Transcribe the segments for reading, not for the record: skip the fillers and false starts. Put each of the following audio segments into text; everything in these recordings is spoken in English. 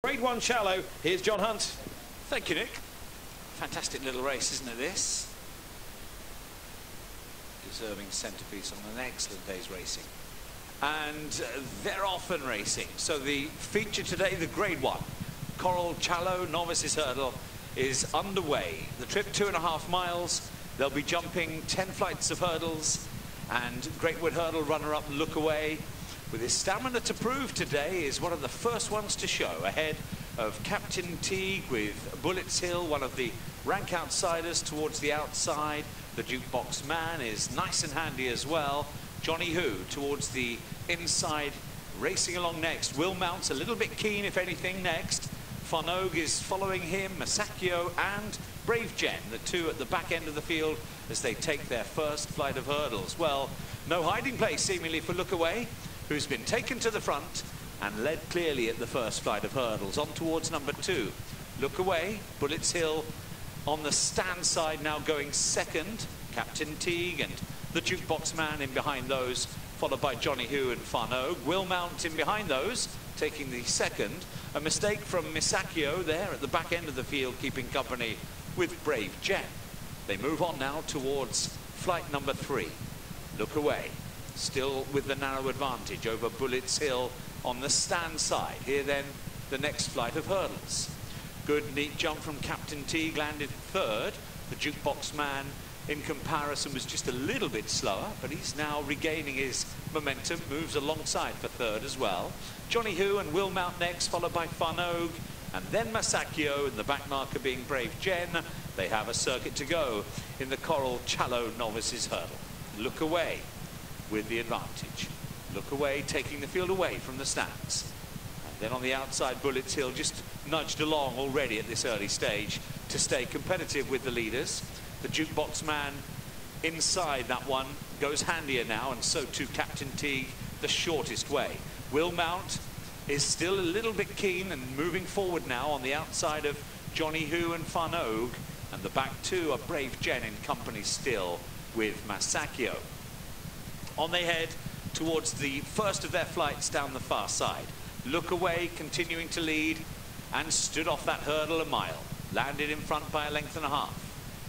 Grade 1 Challow, here's John Hunt. Thank you, Nick. Fantastic little race, isn't it, this? Deserving centrepiece on an excellent day's racing. And they're often racing. So the feature today, the Grade 1 Coral Challow Novices Hurdle is underway. The trip 2.5 miles. They'll be jumping 10 flights of hurdles, and Great Wood Hurdle runner-up Lookaway, with his stamina to prove today, is one of the first ones to show, ahead of Captain Teague with Bullets Hill, one of the rank outsiders towards the outside. The Jukebox Man is nice and handy as well. Johnny Who towards the inside, racing along next. Will Mount's a little bit keen, if anything, next. Farnogue is following him, Masaccio and Brave Jen, the two at the back end of the field as they take their first flight of hurdles. Well, no hiding place seemingly for Lookaway, who's been taken to the front and led clearly at the first flight of hurdles. On towards number 2. Lookaway, Bullets Hill on the stand side now going second. Captain Teague and the Jukebox Man in behind those, followed by Johnny Who and Farnogue. Will Mount in behind those, taking the second. A mistake from Masaccio there at the back end of the field, keeping company with Brave Jen. They move on now towards flight number 3. Lookaway, still with the narrow advantage over Bullets Hill on the stand side. Here then, the next flight of hurdles. Good neat jump from Captain Teague, landed third. The Jukebox Man in comparison was just a little bit slower, but he's now regaining his momentum, moves alongside for third as well. Johnny Who and Will Mount next, followed by Farnogue, and then Masaccio, and the back marker being Brave Jen. They have a circuit to go in the Coral Challow Novices Hurdle. Lookaway with the advantage. Lookaway taking the field away from the stands. And then on the outside, Bullets Hill just nudged along already at this early stage to stay competitive with the leaders. The Jukebox Man inside that one goes handier now, and so too Captain Teague, the shortest way. Will Mount is still a little bit keen and moving forward now on the outside of Johnny Who and Farnogue, and the back two are Brave Jen in company still with Masaccio. On they head towards the first of their flights down the far side. Lookaway continuing to lead and stood off that hurdle a mile. Landed in front by a length and a half.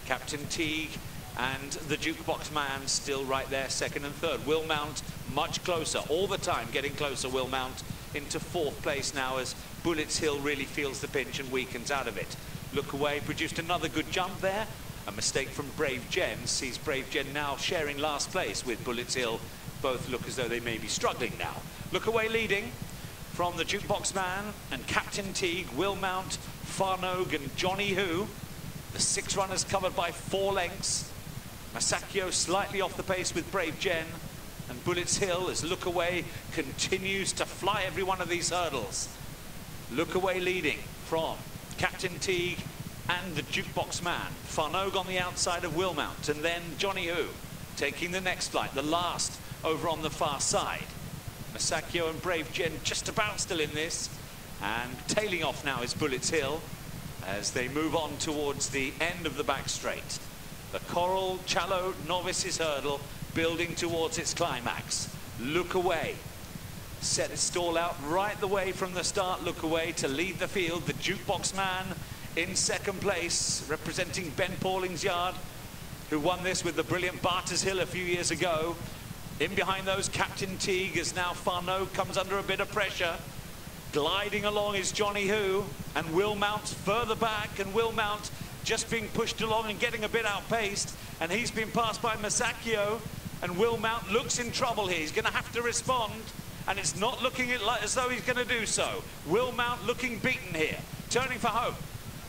Captain Teague and the Jukebox Man still right there, second and third. Will Mount much closer, all the time getting closer. Will Mount into fourth place now as Bullets Hill really feels the pinch and weakens out of it. Lookaway produced another good jump there. A mistake from Brave Jen sees Brave Jen now sharing last place with Bullets Hill. Both look as though they may be struggling now. Lookaway leading from the Jukebox Man and Captain Teague, Will Mount, Farnogue and Johnny Who. The 6 runners covered by 4 lengths. Masaccio slightly off the pace with Brave Jen, and Bullets Hill as Lookaway continues to fly every one of these hurdles. Lookaway leading from Captain Teague and the Jukebox Man. Farnogue on the outside of Will Mount, and then Johnny Who taking the next flight, the last over on the far side. Masaccio and Brave Jen just about still in this, and tailing off now is Bullets Hill as they move on towards the end of the back straight. The Coral Challow Novices Hurdle building towards its climax. Lookaway set its stall out right the way from the start. Lookaway to lead the field. The Jukebox Man in second place, representing Ben Pauling's yard, who won this with the brilliant Barters Hill a few years ago. In behind those, Captain Teague, as now Farnogue comes under a bit of pressure. Gliding along is Johnny Who, and Will Mount further back, and Will Mount just being pushed along and getting a bit outpaced, and he's been passed by Masaccio, and Will Mount looks in trouble here. He's going to have to respond, and it's not looking as though he's going to do so. Will Mount looking beaten here, turning for home.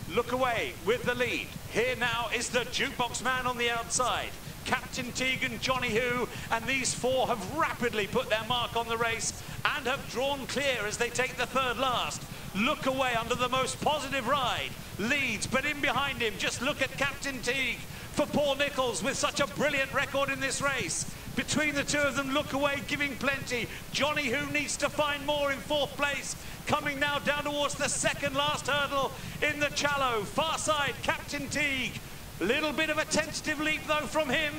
Lookaway with the lead. Here now is the Jukebox Man on the outside. Captain Teague and Johnny Who, and these 4 have rapidly put their mark on the race and have drawn clear as they take the third last. Lookaway under the most positive ride leads, but in behind him, just look at Captain Teague for Paul Nicholls with such a brilliant record in this race. Between the two of them, Lookaway giving plenty. Johnny Who needs to find more in fourth place. Coming now down towards the second last hurdle in the Challow. Far side, Captain Teague. Little bit of a tentative leap though from him.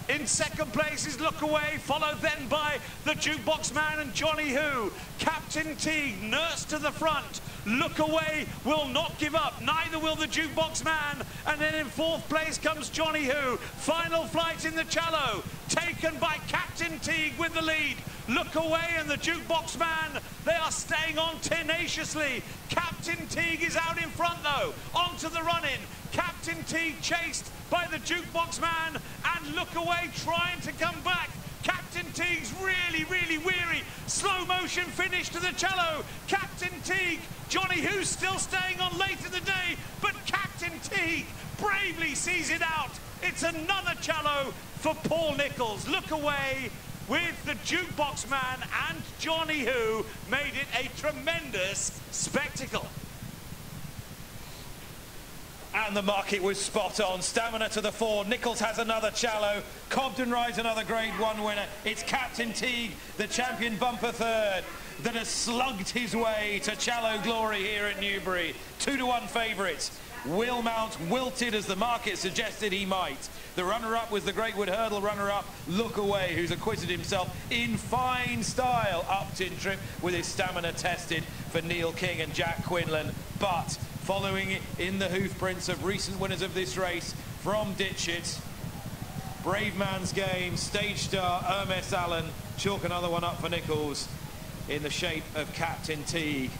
In second place is Lookaway, followed then by the Jukebox Man and Johnny Who. Captain Teague nursed to the front. Lookaway will not give up, neither will the Jukebox Man. And then in fourth place comes Johnny Who. Final flight in the Challow, taken by Captain Teague with the lead. Lookaway and the Jukebox Man, they are staying on tenaciously. Captain Teague is out in front though, onto the run-in. Captain Teague chased by the Jukebox Man and Lookaway trying to come back. Captain Teague's really, really weary. Slow motion finish to the Challow. Captain Teague, Johnny Who's still staying on late in the day, but Captain Teague bravely sees it out. It's another Challow for Paul Nicholls. Lookaway with the Jukebox Man and Johnny Who made it a tremendous spectacle. And the market was spot on. Stamina to the fore. Nicholls has another Challow. Cobden rides another Grade 1 winner. It's Captain Teague, the champion bumper third, that has slugged his way to Challow glory here at Newbury. 2-to-1 favourites. Will Mount wilted as the market suggested he might. The runner-up was the Greatwood Hurdle runner-up, Lookaway, who's acquitted himself in fine style up tin trip with his stamina tested for Neil King and Jack Quinlan. But following in the hoof prints of recent winners of this race from Ditchit, Brave Man's Game, Stage Star, Hermes Allen, chalk another one up for Nicholls in the shape of Captain Teague.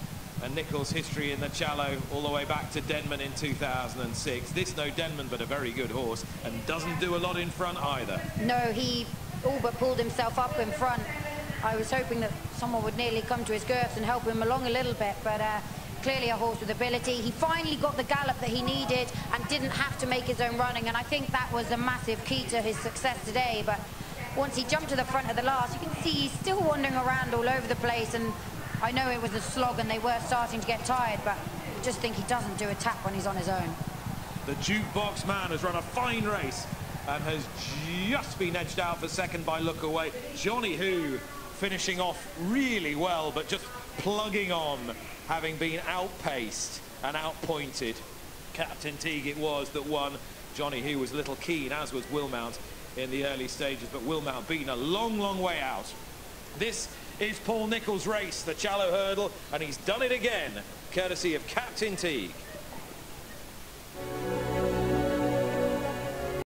And Nicholls' history in the Challow all the way back to Denman in 2006. This no Denman, but a very good horse, and doesn't do a lot in front either. No, he all but pulled himself up in front. I was hoping that someone would nearly come to his girths and help him along a little bit, but clearly a horse with ability. He finally got the gallop that he needed and didn't have to make his own running, and I think that was a massive key to his success today. But once he jumped to the front of the last, you can see he's still wandering around all over the place, and I know it was a slog and they were starting to get tired, but I just think he doesn't do a tap when he's on his own. The Jukebox Man has run a fine race and has just been edged out for second by Lookaway. Johnny Who finishing off really well, but just plugging on, having been outpaced and outpointed. Captain Teague it was that won. Johnny Who was a little keen, as was Will Mount in the early stages, but Will Mount being a long, long way out. This is Paul Nicholls' race, the Challow Hurdle, and he's done it again, courtesy of Captain Teague.